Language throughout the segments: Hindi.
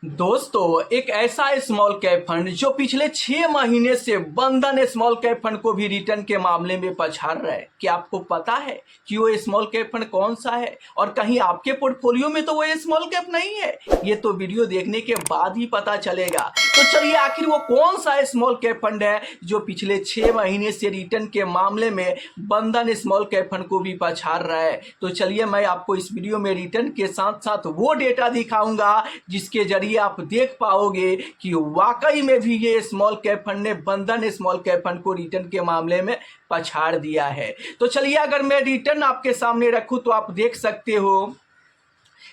दोस्तों, एक ऐसा स्मॉल कैप फंड जो पिछले 6 महीने से बंधन स्मॉल कैप फंड को भी रिटर्न के मामले में पछाड़ रहा है। क्या आपको पता है कि वो स्मॉल कैप फंड कौन सा है? और कहीं आपके पोर्टफोलियो में तो वो स्मॉल कैप नहीं है? ये तो वीडियो देखने के बाद ही पता चलेगा। तो चलिए, आखिर वो कौन सा स्मॉल कैप फंड है जो पिछले 6 महीने से रिटर्न के मामले में बंधन स्मॉल कैप फंड को भी पछाड़ रहा है। तो चलिए, मैं आपको इस वीडियो में रिटर्न के साथ साथ वो डेटा दिखाऊंगा जिसके जरिए आप देख पाओगे कि वाकई में भी ये स्मॉल कैप फंड ने बंधन स्मॉल कैप फंड को रिटर्न के मामले में पछाड़ दिया है। तो चलिए, अगर मैं रिटर्न आपके सामने रखूं तो आप देख सकते हो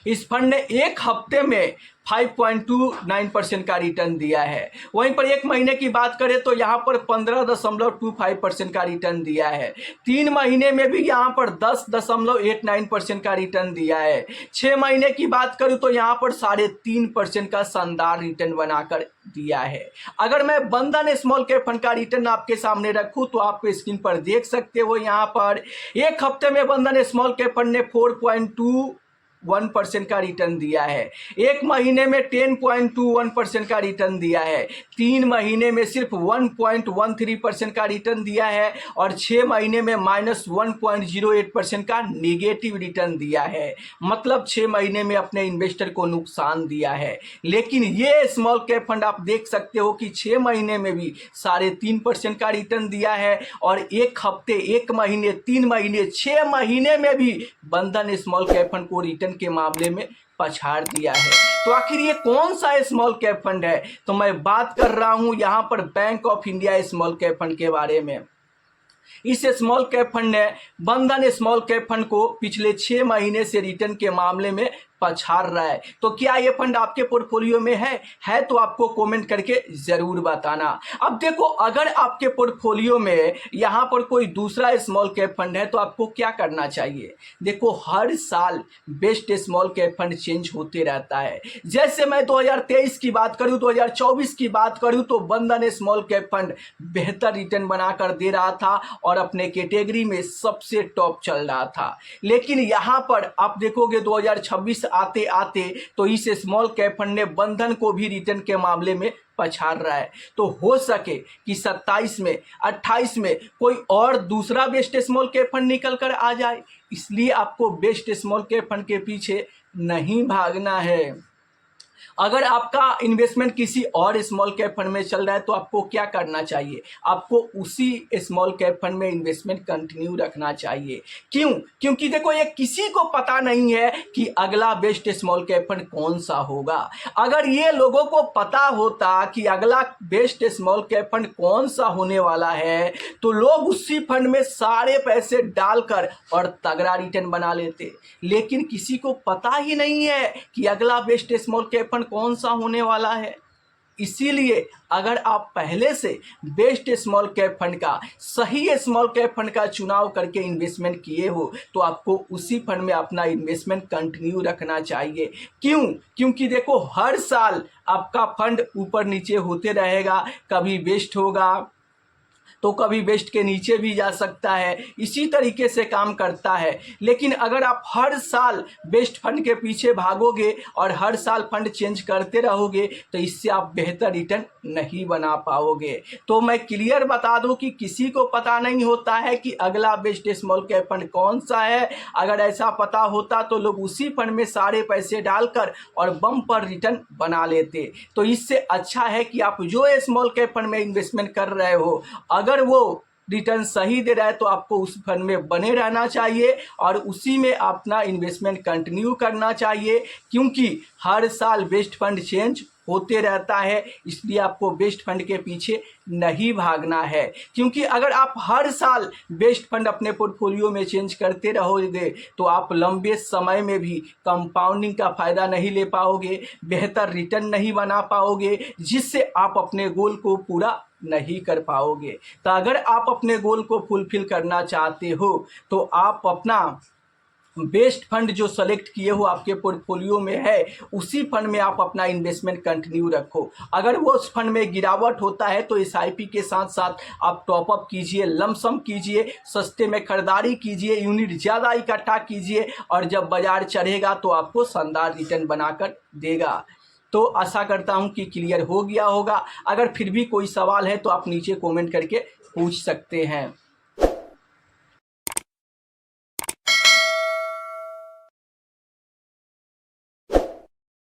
इस फंड ने एक हफ्ते में 5.29% का रिटर्न दिया है। वहीं पर एक महीने की बात करें तो यहाँ पर 15.25% का रिटर्न दिया है। 3 महीने में भी यहाँ पर 10.89% का रिटर्न दिया है। 6 महीने की बात करूँ तो यहाँ पर 3.5% का शानदार रिटर्न बनाकर दिया है। अगर मैं बंधन स्मॉल कैप फंड का रिटर्न आपके सामने रखूँ तो आप स्क्रीन पर देख सकते हो, यहाँ पर एक हफ्ते में बंधन स्मॉल कैप फंड ने 4.21% का रिटर्न दिया है। एक महीने में 10.21% का रिटर्न दिया है। 3 महीने में सिर्फ 1.13% का रिटर्न दिया है और 6 महीने में -1.08% का नेगेटिव रिटर्न दिया है। मतलब 6 महीने में अपने इन्वेस्टर को नुकसान दिया है। लेकिन ये स्मॉल कैप फंड आप देख सकते हो कि 6 महीने में भी 3.5% का रिटर्न दिया है और एक हफ्ते, एक महीने, 3 महीने, 6 महीने में भी बंधन स्मॉल कैप फंड को रिटर्न के मामले में पछाड़ दिया है। तो आखिर ये कौन सा स्मॉल कैप फंड है? तो मैं बात कर रहा हूं यहां पर bank of India small cap fund के बारे में। इस स्मॉल कैप फंड ने बंधन स्मॉल कैप फंड को पिछले 6 महीने से रिटर्न के मामले में पछाड़ रहा है। तो क्या ये फंड आपके पोर्टफोलियो में है तो आपको कमेंट करके जरूर बताना। अब देखो, अगर आपके पोर्टफोलियो में यहाँ पर कोई दूसरा स्मॉल कैप फंड है तो आपको क्या करना चाहिए? देखो, हर साल best small cap fund change होते रहता है। जैसे मैं 2023 की बात करूँ, 2024 की बात करूँ तो बंधन स्मॉल कैप फंड बेहतर रिटर्न बनाकर दे रहा था और अपने कैटेगरी में सबसे टॉप चल रहा था। लेकिन यहाँ पर आप देखोगे 2026 आते आते तो इस स्मॉल कैप फंड ने बंधन को भी रिटर्न के मामले में पछाड़ रहा है। तो हो सके कि 27 में, 28 में कोई और दूसरा बेस्ट स्मॉल कैप फंड निकल कर आ जाए। इसलिए आपको बेस्ट स्मॉल कैप फंड के पीछे नहीं भागना है। अगर आपका इन्वेस्टमेंट किसी और स्मॉल कैप फंड में चल रहा है तो आपको क्या करना चाहिए? आपको उसी स्मॉल कैप फंड में इन्वेस्टमेंट कंटिन्यू रखना चाहिए। क्यों? क्योंकि देखो, ये किसी को पता नहीं है कि अगला बेस्ट स्मॉल कैप फंड कौन सा होगा। अगर ये लोगों को पता होता कि अगला बेस्ट स्मॉल कैप फंड कौन सा होने वाला है तो लोग उसी फंड में सारे पैसे डालकर और तगड़ा रिटर्न बना लेते। लेकिन किसी को पता ही नहीं है कि अगला बेस्ट स्मॉल कैप फंड कौन सा होने वाला है। इसीलिए अगर आप पहले से बेस्ट स्मॉल कैप फंड का, सही स्मॉल कैप फंड का चुनाव करके इन्वेस्टमेंट किए हो तो आपको उसी फंड में अपना इन्वेस्टमेंट कंटिन्यू रखना चाहिए। क्यों? क्योंकि देखो, हर साल आपका फंड ऊपर नीचे होते रहेगा। कभी बेस्ट होगा तो कभी बेस्ट के नीचे भी जा सकता है। इसी तरीके से काम करता है। लेकिन अगर आप हर साल बेस्ट फंड के पीछे भागोगे और हर साल फंड चेंज करते रहोगे तो इससे आप बेहतर रिटर्न नहीं बना पाओगे। तो मैं क्लियर बता दूं कि किसी को पता नहीं होता है कि अगला बेस्ट स्मॉल कैप फंड कौन सा है। अगर ऐसा पता होता तो लोग उसी फंड में सारे पैसे डालकर और बम पर रिटर्न बना लेते। तो इससे अच्छा है कि आप जो स्मॉल कैप फंड में इन्वेस्टमेंट कर रहे हो, अगर वो रिटर्न सही दे रहा है तो आपको उस फंड में बने रहना चाहिए और उसी में अपना इन्वेस्टमेंट कंटिन्यू करना चाहिए। क्योंकि हर साल बेस्ट फंड चेंज होते रहता है, इसलिए आपको बेस्ट फंड के पीछे नहीं भागना है। क्योंकि अगर आप हर साल बेस्ट फंड अपने पोर्टफोलियो में चेंज करते रहोगे तो आप लंबे समय में भी कंपाउंडिंग का फ़ायदा नहीं ले पाओगे, बेहतर रिटर्न नहीं बना पाओगे, जिससे आप अपने गोल को पूरा नहीं कर पाओगे। तो अगर आप अपने गोल को फुलफिल करना चाहते हो तो आप अपना बेस्ट फंड जो सेलेक्ट किए हो आपके पोर्टफोलियो में है, उसी फंड में आप अपना इन्वेस्टमेंट कंटिन्यू रखो। अगर वो उस फंड में गिरावट होता है तो एसआईपी के साथ साथ आप टॉपअप कीजिए, लमसम कीजिए, सस्ते में खरीदारी कीजिए, यूनिट ज़्यादा इकट्ठा कीजिए और जब बाजार चढ़ेगा तो आपको शानदार रिटर्न बनाकर देगा। तो आशा करता हूं कि क्लियर हो गया होगा। अगर फिर भी कोई सवाल है तो आप नीचे कमेंट करके पूछ सकते हैं।